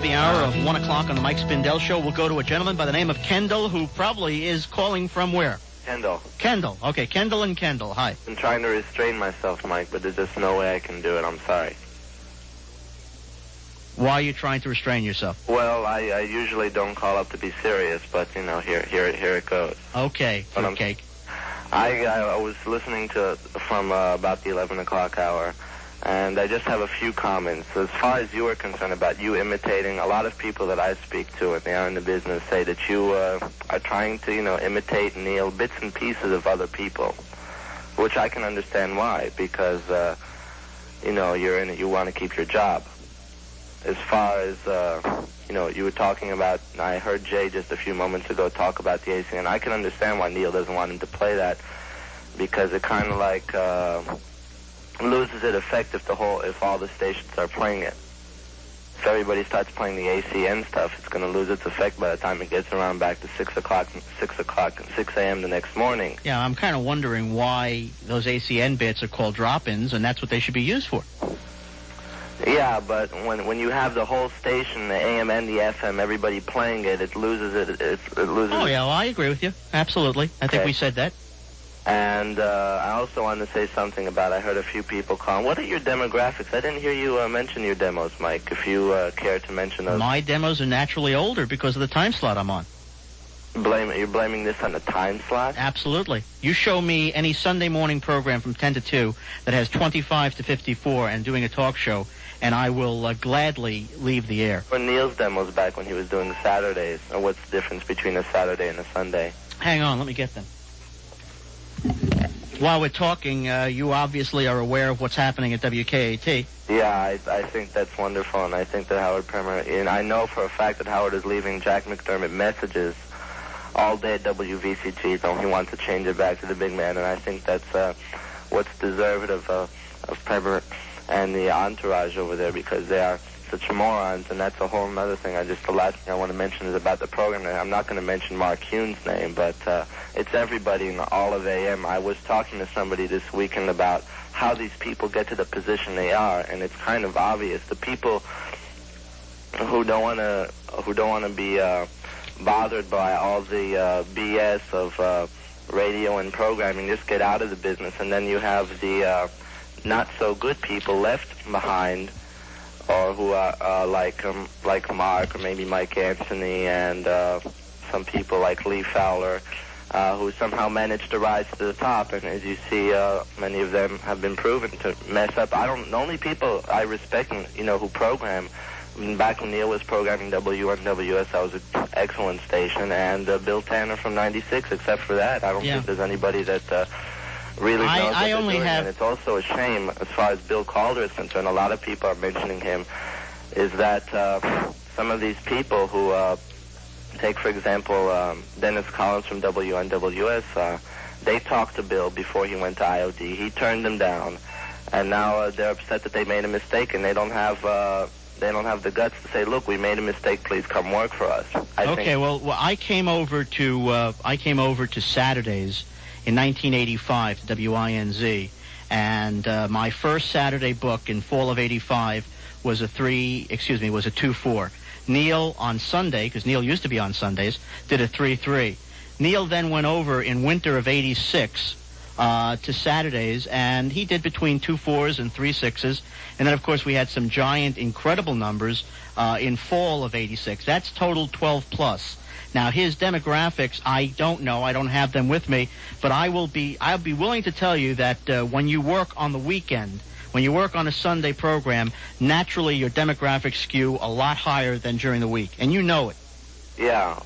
The hour of 1 o'clock on the Mike Spindell Show. We'll go to a gentleman by the name of Kendall, who probably is calling from where? Kendall. Kendall. Okay, Kendall and Kendall. Hi. I've been trying to restrain myself, Mike, but there's just no way I can do it. I'm sorry. Why are you trying to restrain yourself? Well, I usually don't call up to be serious, but, you know, here it goes. Okay, But okay. I was listening to from about the 11 o'clock hour, and I just have a few comments. As far as you are concerned about you imitating, a lot of people that I speak to, and they are in the business, say that you are trying to, you know, imitate Neil, bits and pieces of other people, which I can understand why, because, you know, you're in it, you want to keep your job. As far as, you know, you were talking about, I heard Jay just a few moments ago talk about the AC, and I can understand why Neil doesn't want him to play that, because it kind of like loses its effect if all the stations are playing it. If everybody starts playing the ACN stuff, it's going to lose its effect by the time it gets around back to 6 a.m. the next morning. Yeah, I'm kind of wondering why those ACN bits are called drop-ins, and that's what they should be used for. Yeah, but when you have the whole station, the AM and the FM, everybody playing it, it loses it. It loses. Oh yeah, well, I agree with you. Absolutely. I think we said that. And I also wanted to say something about, I heard a few people calling. What are your demographics? I didn't hear you mention your demos, Mike, if you care to mention those. My demos are naturally older because of the time slot I'm on. You're blaming this on the time slot? Absolutely. You show me any Sunday morning program from 10 to 2 that has 25 to 54 and doing a talk show, and I will gladly leave the air. When Neil's demos back when he was doing the Saturdays, or what's the difference between a Saturday and a Sunday? Hang on, let me get them. While we're talking, you obviously are aware of what's happening at WKAT. Yeah, I think that's wonderful, and I think that Howard Bremer, and I know for a fact that Howard is leaving Jack McDermott messages all day at WVCG, so he wants to change it back to the big man, and I think that's what's deserved of Bremer and the entourage over there, because they are such morons, and that's a whole other thing. The last thing I want to mention is about the program. I'm not going to mention Mark Hune's name, but it's everybody in all of AM. I was talking to somebody this weekend about how these people get to the position they are, and it's kind of obvious. The people who don't want to be bothered by all the BS of radio and programming just get out of the business, and then you have the not so good people left behind, or who are like Mark or maybe Mike Anthony, and some people like Lee Fowler, who somehow managed to rise to the top. And as you see, many of them have been proven to mess up. The only people I respect, who program. Back when Neil was programming WNWS, that was an excellent station, and Bill Tanner from 96. Except for that, I don't think there's anybody that really knows what they're doing. And it's also a shame, as far as Bill Calder is concerned, a lot of people are mentioning him, is that some of these people who, take for example, Dennis Collins from WNWS, they talked to Bill before he went to IOD. He turned them down, and now they're upset that they made a mistake, and they don't have the guts to say, "Look, we made a mistake. Please come work for us." I came over to Saturdays in 1985 to WINZ, and my first Saturday book in fall of '85 was a 2-4. Neil on Sunday, because Neil used to be on Sundays, did a 3-3. Neil then went over in winter of '86 to Saturdays, and he did between 2-4s and 3-6s. And then, of course, we had some giant, incredible numbers in fall of '86. That's total 12+. Now, his demographics, I don't know. I don't have them with me. But I'll be willing to tell you that when you work on the weekend, when you work on a Sunday program, naturally your demographics skew a lot higher than during the week. And you know it. Yeah.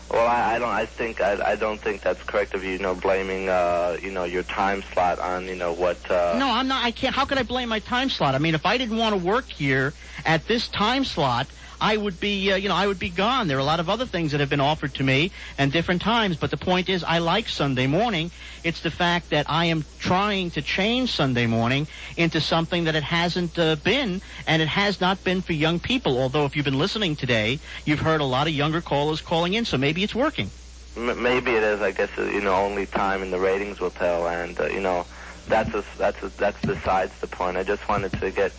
Well, I don't think that's correct of you, blaming, your time slot on, what... No, I'm not. I can't. How could I blame my time slot? I mean, if I didn't want to work here at this time slot, I would be, I would be gone. There are a lot of other things that have been offered to me and different times, but the point is I like Sunday morning. It's the fact that I am trying to change Sunday morning into something that it hasn't been, and it has not been for young people, although if you've been listening today, you've heard a lot of younger callers calling in, so maybe it's working. Maybe it is. I guess, only time and the ratings will tell, and, that's besides the point. I just wanted to get...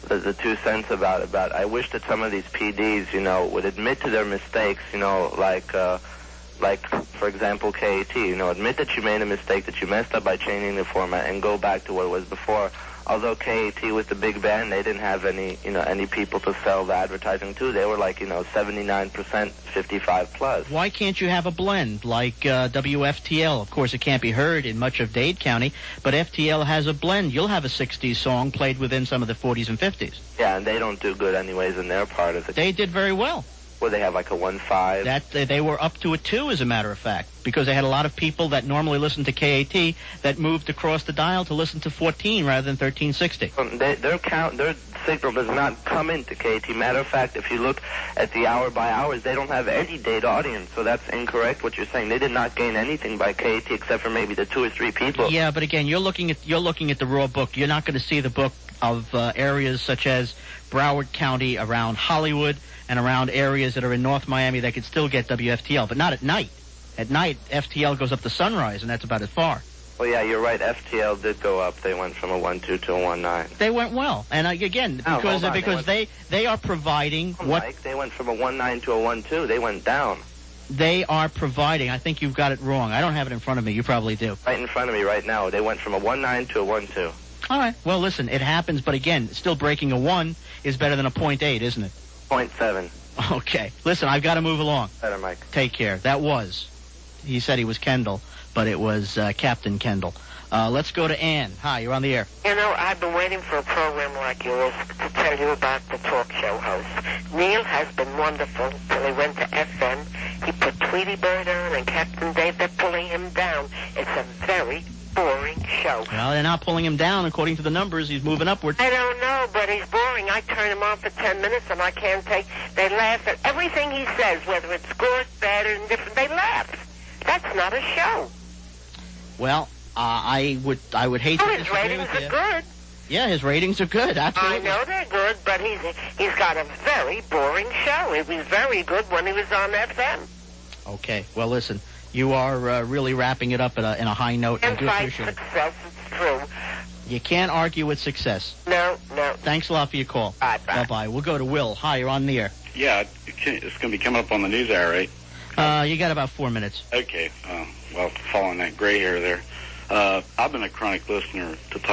the 2 cents about it. But I wish that some of these PDs, you know, would admit to their mistakes, you know, like, for example, KAT, you know, admit that you made a mistake, that you messed up by changing the format, and go back to what it was before. Although KAT was the big band, they didn't have any, you know, any people to sell the advertising to. They were like, you know, 79%, 55 plus. Why can't you have a blend like WFTL? Of course, it can't be heard in much of Dade County, but FTL has a blend. You'll have a 60s song played within some of the 40s and 50s. Yeah, and they don't do good anyways in their part of it. They did very well. Well, they have like a 1.5. That they were up to a 2, as a matter of fact, because they had a lot of people that normally listen to KAT that moved across the dial to listen to 14 rather than 1360. Their signal does not come into KAT. Matter of fact, if you look at the hour by hours, they don't have any Dade audience, so that's incorrect what you're saying. They did not gain anything by KAT except for maybe the 2 or 3 people. Yeah, but again, you're looking at the raw book. You're not going to see the book of areas such as Broward County, around Hollywood, and around areas that are in North Miami that could still get WFTL, but not at night. At night, FTL goes up to Sunrise, and that's about as far. Well, yeah, you're right. FTL did go up. They went from a 1.2 to a 1.9. They went well, and again, because they are providing what Mike, they went from a 1.9 to a 1.2. They went down. They are providing. I think you've got it wrong. I don't have it in front of me. You probably do. Right in front of me right now. They went from a 1.9 to a 1.2. All right. Well, listen, it happens, but again, still breaking a 1 is better than a 0.8, isn't it? 0.7. Okay. Listen, I've got to move along. Better, Mike. Take care. That was. He said he was Kendall, but it was Captain Kendall. Let's go to Ann. Hi, you're on the air. You know, I've been waiting for a program like yours to tell you about the talk show host. Neil has been wonderful till he went to FM. He put Tweety Bird on and Captain Dave. They're pulling him down. It's a very boring show. Well, they're not pulling him down. According to the numbers, he's moving upward. I don't know, but he's boring. I turn him on for 10 minutes, and I can't take... They laugh at everything he says, whether it's good, bad, or indifferent. They laugh. That's not a show. Well, I would hate to disagree with you. His ratings are good. Yeah, his ratings are good. Absolutely. I know they're good, but he's got a very boring show. He was very good when he was on FM. Okay. Well, listen. You are really wrapping it up in a high note. And I do by appreciate it. success, it's true. You can't argue with success. No. Thanks a lot for your call. Bye. Bye-bye. We'll go to Will. Hi, you're on the air. Yeah, it's going to be coming up on the news hour, right? You got about 4 minutes. Okay. Well, following that gray hair there. I've been a chronic listener to talk